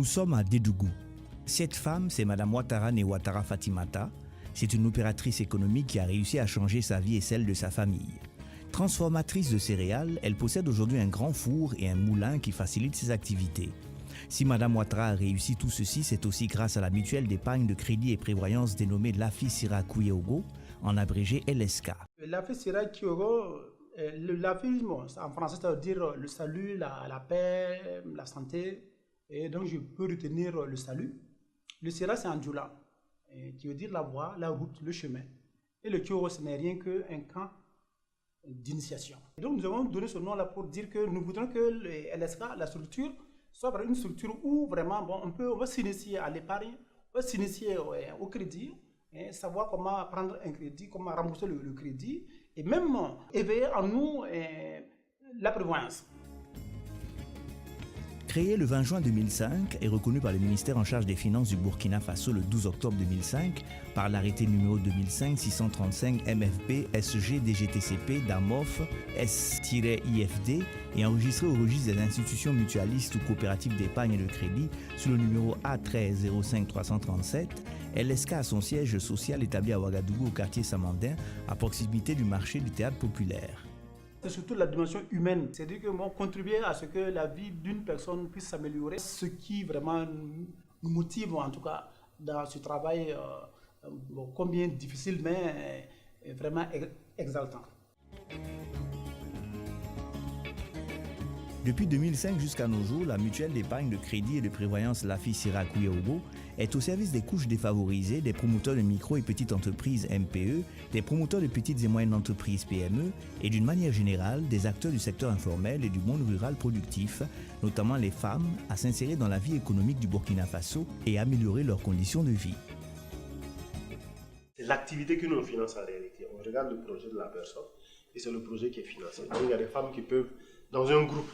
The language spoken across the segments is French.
Nous sommes à Dédougou. Cette femme, c'est Madame Ouattara Ouattara Fatimata. C'est une opératrice économique qui a réussi à changer sa vie et celle de sa famille. Transformatrice de céréales, elle possède aujourd'hui un grand four et un moulin qui facilitent ses activités. Si Madame Ouattara a réussi tout ceci, c'est aussi grâce à la mutuelle d'épargne de crédit et prévoyance dénommée Lafi Sira Kouyeogo, en abrégé LSK. Lafi Sira Kouyeogo, le Lafi, en français, ça veut dire le salut, la paix, la santé. Et donc, je peux retenir le salut. Le Sira, c'est en djoula, qui veut dire la voie, la route, le chemin. Et le Kouyeogo, ce n'est rien qu'un camp d'initiation. Donc, nous avons donné ce nom-là pour dire que nous voudrons que le LSK, la structure, soit une structure où vraiment on va s'initier à l'épargne, on va s'initier au crédit, savoir comment prendre un crédit, comment rembourser le crédit, et même éveiller en nous la prévoyance. Créé le 20 juin 2005 et reconnu par le ministère en charge des Finances du Burkina Faso le 12 octobre 2005 par l'arrêté numéro 2005-635 MFP SG DGTCP DAMOF S-IFD et enregistré au registre des institutions mutualistes ou coopératives d'épargne et de crédit sous le numéro A13-05-337, LSK a son siège social établi à Ouagadougou au quartier Samandin à proximité du marché du théâtre populaire. C'est surtout la dimension humaine, c'est-à-dire que contribuer à ce que la vie d'une personne puisse s'améliorer, ce qui vraiment nous motive en tout cas dans ce travail combien difficile mais vraiment exaltant. Depuis 2005 jusqu'à nos jours, la mutuelle d'épargne de crédit et de prévoyance Lafi Sira Kouyeogo est au service des couches défavorisées, des promoteurs de micro et petites entreprises MPE, des promoteurs de petites et moyennes entreprises PME et d'une manière générale des acteurs du secteur informel et du monde rural productif, notamment les femmes, à s'insérer dans la vie économique du Burkina Faso et améliorer leurs conditions de vie. C'est l'activité que nous finançons en réalité. On regarde le projet de la personne et c'est le projet qui est financé. Donc il y a des femmes qui peuvent, dans un groupe,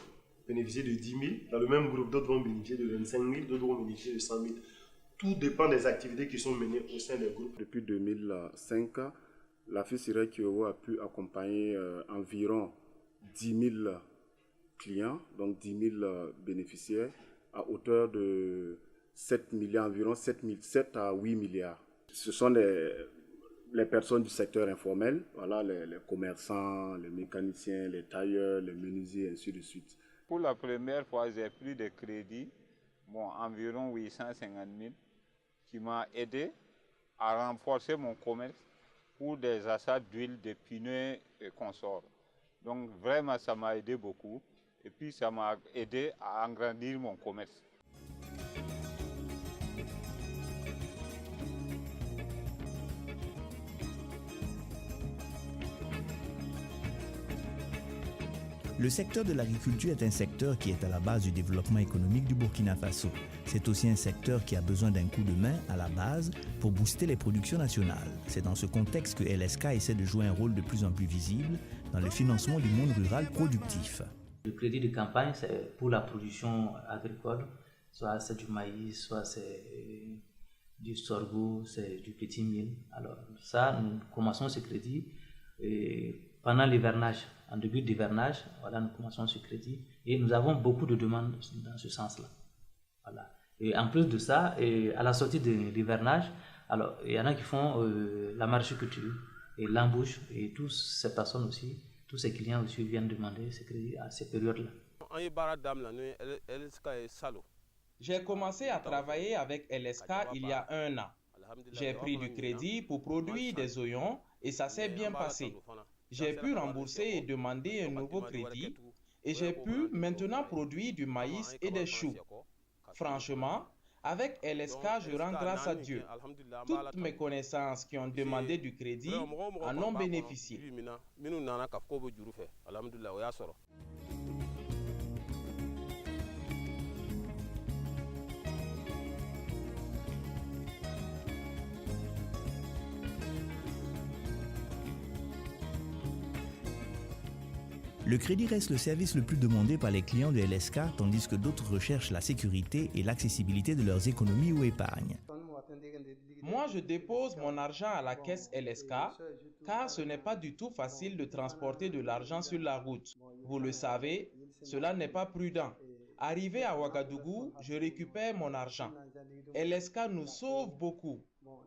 bénéficier de 10 000. Dans le même groupe, d'autres vont bénéficier de 25 000, d'autres vont bénéficier de 100 000. Tout dépend des activités qui sont menées au sein des groupes. Depuis 2005, Lafi Sira Kouyeogo a pu accompagner environ 10 000 clients, donc 10 000 bénéficiaires, à hauteur de 7 milliards, environ 7 à 8 milliards. Ce sont les personnes du secteur informel, voilà, les commerçants, les mécaniciens, les tailleurs, les menuisiers, ainsi de suite. Pour la première fois, j'ai pris des crédits, environ 850 000, qui m'a aidé à renforcer mon commerce pour des achats d'huile, de pneus et consorts. Donc vraiment, ça m'a aidé beaucoup et puis ça m'a aidé à agrandir mon commerce. Le secteur de l'agriculture est un secteur qui est à la base du développement économique du Burkina Faso. C'est aussi un secteur qui a besoin d'un coup de main à la base pour booster les productions nationales. C'est dans ce contexte que LSK essaie de jouer un rôle de plus en plus visible dans le financement du monde rural productif. Le crédit de campagne, c'est pour la production agricole, soit c'est du maïs, soit c'est du sorgho, c'est du petit mil. Alors ça, nous commençons ce crédit pendant l'hivernage. En début d'hivernage, voilà, nous commençons ce crédit et nous avons beaucoup de demandes dans ce sens-là. Voilà. Et en plus de ça, à la sortie de l'hivernage, alors il y en a qui font la maraîchère-culture et l'embauche et toutes ces personnes aussi, tous ces clients aussi viennent demander ce crédit à ces périodes-là. J'ai commencé à travailler avec LSK il y a 1 an. J'ai pris du crédit pour produire des oignons et ça s'est bien passé. J'ai pu rembourser et demander un nouveau crédit et j'ai pu maintenant produire du maïs et des choux. Franchement, avec LSK, je rends grâce à Dieu. Toutes mes connaissances qui ont demandé du crédit en ont bénéficié. Le crédit reste le service le plus demandé par les clients de LSK, tandis que d'autres recherchent la sécurité et l'accessibilité de leurs économies ou épargnes. Moi, je dépose mon argent à la caisse LSK car ce n'est pas du tout facile de transporter de l'argent sur la route. Vous le savez, cela n'est pas prudent. Arrivé à Ouagadougou, je récupère mon argent. LSK nous sauve beaucoup.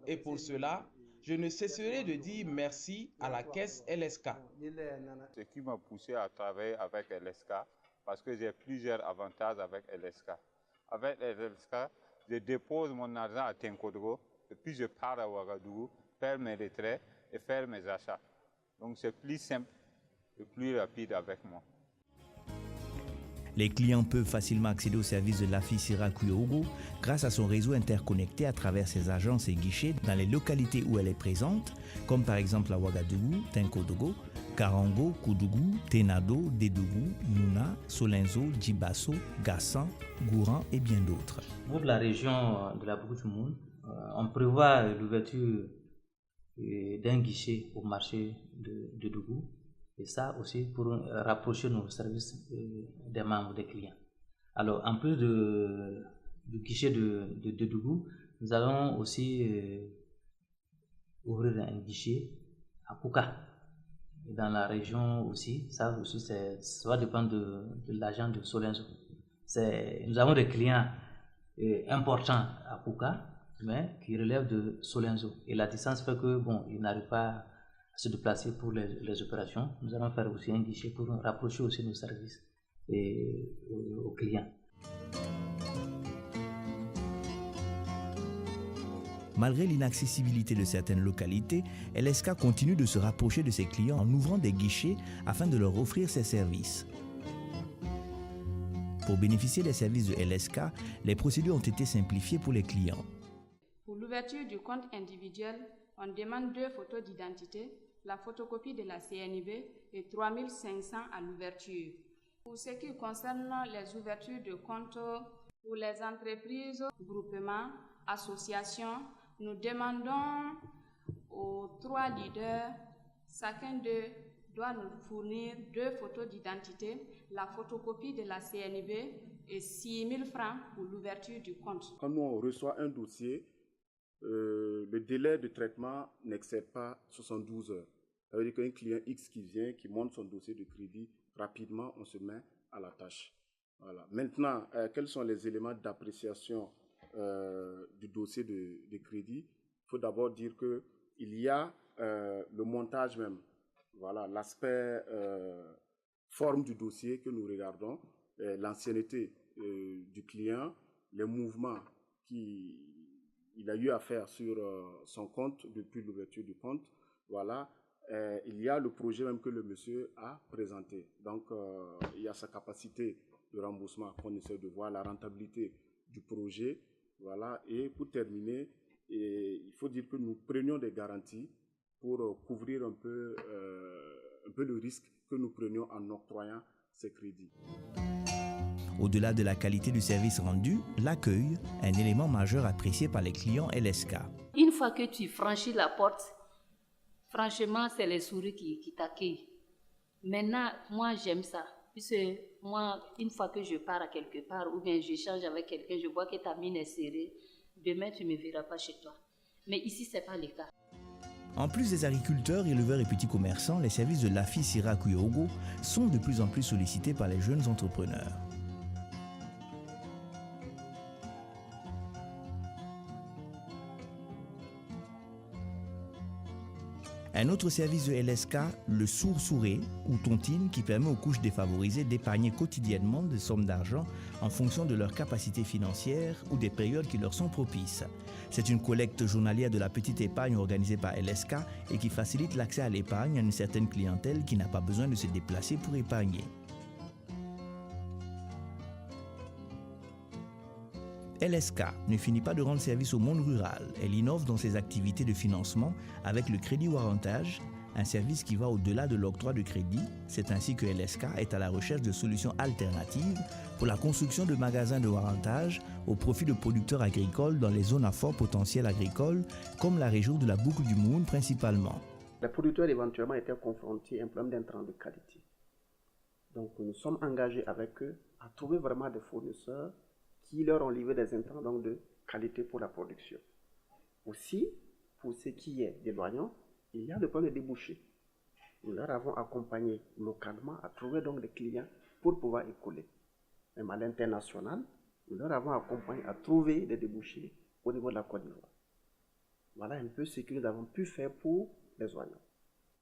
Et pour cela, je ne cesserai de dire merci à la caisse LSK. Ce qui m'a poussé à travailler avec LSK, parce que j'ai plusieurs avantages avec LSK. Avec LSK, je dépose mon argent à Tenkodgo, et puis je pars à Ouagadougou, faire mes retraits et faire mes achats. Donc c'est plus simple et plus rapide avec moi. Les clients peuvent facilement accéder aux services de l'AFI-SIRA Kouyogo grâce à son réseau interconnecté à travers ses agences et guichets dans les localités où elle est présente, comme par exemple à Ouagadougou, Tenkodogo, Karango, Koudougou, Tenado, Dédougou, Nouna, Solenzo, Djibasso, Gassan, Gouran et bien d'autres. Pour la région de la Bougoutoumoun, on prévoit l'ouverture d'un guichet au marché de Dougou. Et ça aussi pour rapprocher nos services des membres des clients. Alors, en plus du guichet de Dougou, nous allons aussi ouvrir un guichet à Kouka. Et dans la région aussi, ça va dépendre de l'agent de Solenzo. Nous avons des clients importants à Kouka, mais qui relèvent de Solenzo. Et la distance fait que, ils n'arrivent pas se déplacer pour les opérations. Nous allons faire aussi un guichet pour rapprocher aussi nos services aux clients. Malgré l'inaccessibilité de certaines localités, LSK continue de se rapprocher de ses clients en ouvrant des guichets afin de leur offrir ses services. Pour bénéficier des services de LSK, les procédures ont été simplifiées pour les clients. Pour l'ouverture du compte individuel, on demande 2 photos d'identité, la photocopie de la CNIB et 3 500 à l'ouverture. Pour ce qui concerne les ouvertures de comptes pour les entreprises, groupements, associations, nous demandons aux 3 leaders, chacun d'eux doit nous fournir 2 photos d'identité, la photocopie de la CNIB et 6 000 francs pour l'ouverture du compte. Quand nous on reçoit un dossier, le délai de traitement n'excède pas 72 heures. Ça veut dire qu'un client X qui vient, qui monte son dossier de crédit, rapidement, on se met à la tâche. Voilà. Maintenant, quels sont les éléments d'appréciation du dossier de crédit? Il faut d'abord dire qu'il y a le montage même, voilà, l'aspect forme du dossier que nous regardons, l'ancienneté du client, les mouvements qu'il a eu à faire sur son compte depuis l'ouverture du compte. Voilà. Il y a le projet même que le monsieur a présenté. Donc, il y a sa capacité de remboursement qu'on essaie de voir, la rentabilité du projet. Voilà. Et pour terminer, il faut dire que nous prenions des garanties pour couvrir un peu le risque que nous prenions en octroyant ces crédits. Au-delà de la qualité du service rendu, l'accueil, un élément majeur apprécié par les clients LSK. Une fois que tu franchis la porte, franchement, c'est les souris qui t'accueillent. Maintenant, moi, j'aime ça. Puisque moi, une fois que je pars à quelque part ou bien j'échange avec quelqu'un, je vois que ta mine est serrée, demain, tu ne me verras pas chez toi. Mais ici, ce n'est pas le cas. En plus des agriculteurs, éleveurs et petits commerçants, les services de l'AFI-SIRA Kouyogo sont de plus en plus sollicités par les jeunes entrepreneurs. Un autre service de LSK, le sourd-souré ou tontine, qui permet aux couches défavorisées d'épargner quotidiennement des sommes d'argent en fonction de leur capacité financière ou des périodes qui leur sont propices. C'est une collecte journalière de la petite épargne organisée par LSK et qui facilite l'accès à l'épargne à une certaine clientèle qui n'a pas besoin de se déplacer pour épargner. LSK ne finit pas de rendre service au monde rural. Elle innove dans ses activités de financement avec le crédit warrantage, un service qui va au-delà de l'octroi de crédit. C'est ainsi que LSK est à la recherche de solutions alternatives pour la construction de magasins de warrantage au profit de producteurs agricoles dans les zones à fort potentiel agricole, comme la région de la Boucle du Moun principalement. Les producteurs éventuellement étaient confrontés à un problème d'intrants de qualité. Donc nous sommes engagés avec eux à trouver vraiment des fournisseurs qui leur ont livré des intrants donc de qualité pour la production. Aussi, pour ce qui est des loyants, il y a le point de débouché. Nous leur avons accompagné localement à trouver donc des clients pour pouvoir écouler. même à l'international, nous leur avons accompagné à trouver des débouchés au niveau de la Côte d'Ivoire. Voilà un peu ce que nous avons pu faire pour les oignons.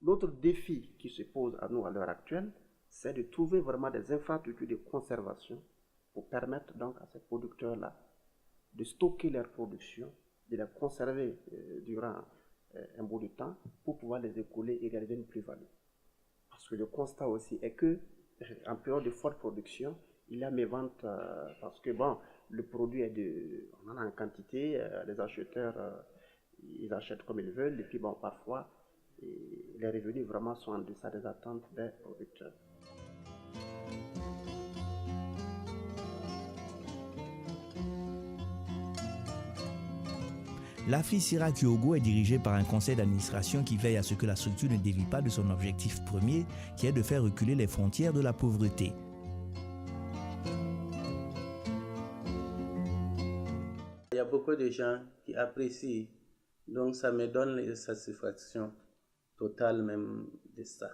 L'autre défi qui se pose à nous à l'heure actuelle, c'est de trouver vraiment des infrastructures de conservation pour permettre donc à ces producteurs-là de stocker leur production, de la conserver durant un bout de temps pour pouvoir les écouler et réaliser une plus-value. Parce que le constat aussi est que en période de forte production, il y a mes ventes parce que bon, le produit on en a en quantité, les acheteurs ils achètent comme ils veulent et puis bon, parfois les revenus vraiment sont en deçà des attentes des producteurs. L'AFI-CIRA Kyogo est dirigée par un conseil d'administration qui veille à ce que la structure ne dévie pas de son objectif premier, qui est de faire reculer les frontières de la pauvreté. Il y a beaucoup de gens qui apprécient, donc ça me donne la satisfaction totale même de ça.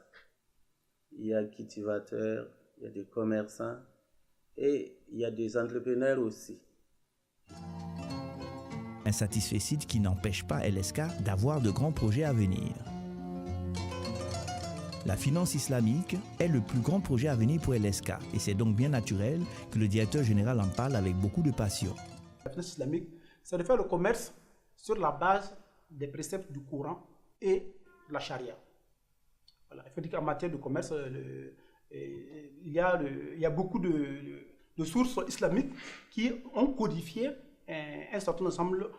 Il y a cultivateurs, il y a des commerçants et il y a des entrepreneurs aussi. Un satisfecit qui n'empêche pas LSK d'avoir de grands projets à venir. La finance islamique est le plus grand projet à venir pour LSK et c'est donc bien naturel que le directeur général en parle avec beaucoup de passion. La finance islamique, c'est de faire le commerce sur la base des préceptes du Coran et de la charia. Voilà. Il faut dire qu'en matière de commerce, il y a beaucoup de sources islamiques qui ont codifié un certain ensemble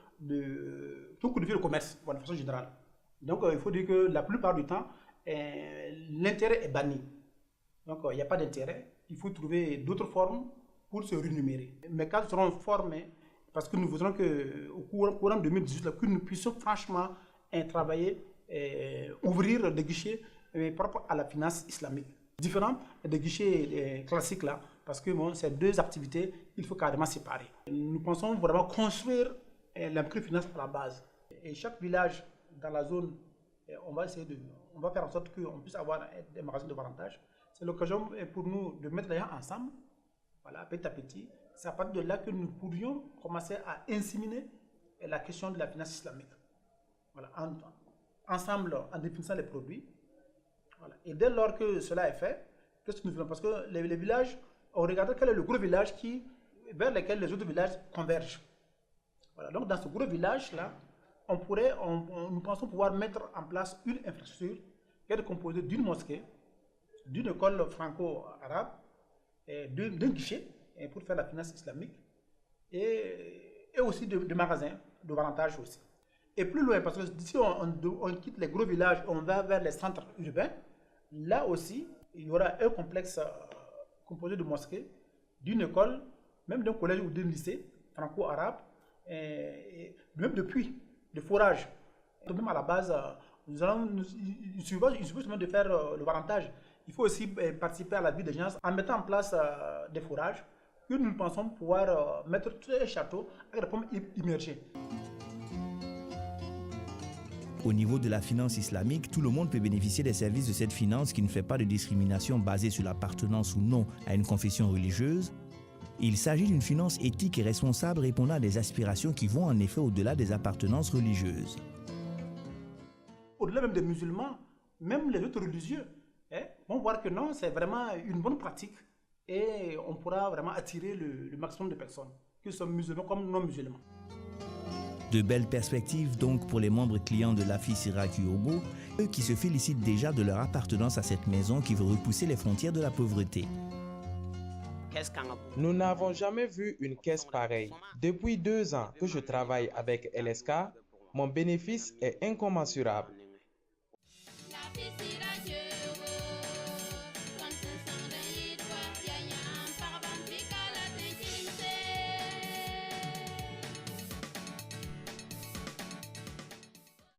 tout codifié le commerce, de façon générale. Donc il faut dire que la plupart du temps, l'intérêt est banni. Donc il n'y a pas d'intérêt. Il faut trouver d'autres formes pour se rémunérer. Mes cadres seront formés parce que nous voudrons qu'au courant de 2018, que nous puissions franchement travailler, ouvrir des guichets propres à la finance islamique. Différents des guichets classiques là, parce que bon, ces deux activités, il faut carrément séparer. Nous pensons vraiment construire la microfinance à la base. Et chaque village dans la zone, on va faire en sorte qu'on puisse avoir des magasins de varantage. C'est l'occasion pour nous de mettre les gens ensemble, voilà, petit à petit. C'est à partir de là que nous pourrions commencer à inséminer la question de la finance islamique. Voilà, ensemble, en définissant les produits. Voilà. Et dès lors que cela est fait, qu'est-ce que nous faisons? Parce que les villages, on regarde quel est le gros village vers lequel les autres villages convergent. Voilà. Donc dans ce gros village-là, nous pensons pouvoir mettre en place une infrastructure qui est composée d'une mosquée, d'une école franco-arabe, d'un guichet pour faire la finance islamique et aussi de magasins, de varantage aussi. Et plus loin, parce que d'ici on quitte les gros villages, on va vers les centres urbains, là aussi, il y aura un complexe composé de mosquées, d'une école, même d'un collège ou d'un lycée franco-arabe, et même de puits, de forage. Donc même à la base, il suffit de faire le varantage. Il faut aussi participer à la vie des gens en mettant en place des forages que nous pensons pouvoir mettre tout un château avec des pommes immergées. Au niveau de la finance islamique, tout le monde peut bénéficier des services de cette finance qui ne fait pas de discrimination basée sur l'appartenance ou non à une confession religieuse. Il s'agit d'une finance éthique et responsable répondant à des aspirations qui vont en effet au-delà des appartenances religieuses. Au-delà même des musulmans, même les autres religieux vont voir que non, c'est vraiment une bonne pratique et on pourra vraiment attirer le maximum de personnes, que ce soit musulmans comme non musulmans. De belles perspectives donc pour les membres clients de l'AFI-CIRA Kyogo, eux qui se félicitent déjà de leur appartenance à cette maison qui veut repousser les frontières de la pauvreté. Nous n'avons jamais vu une caisse pareille. Depuis 2 ans que je travaille avec LSK, mon bénéfice est incommensurable.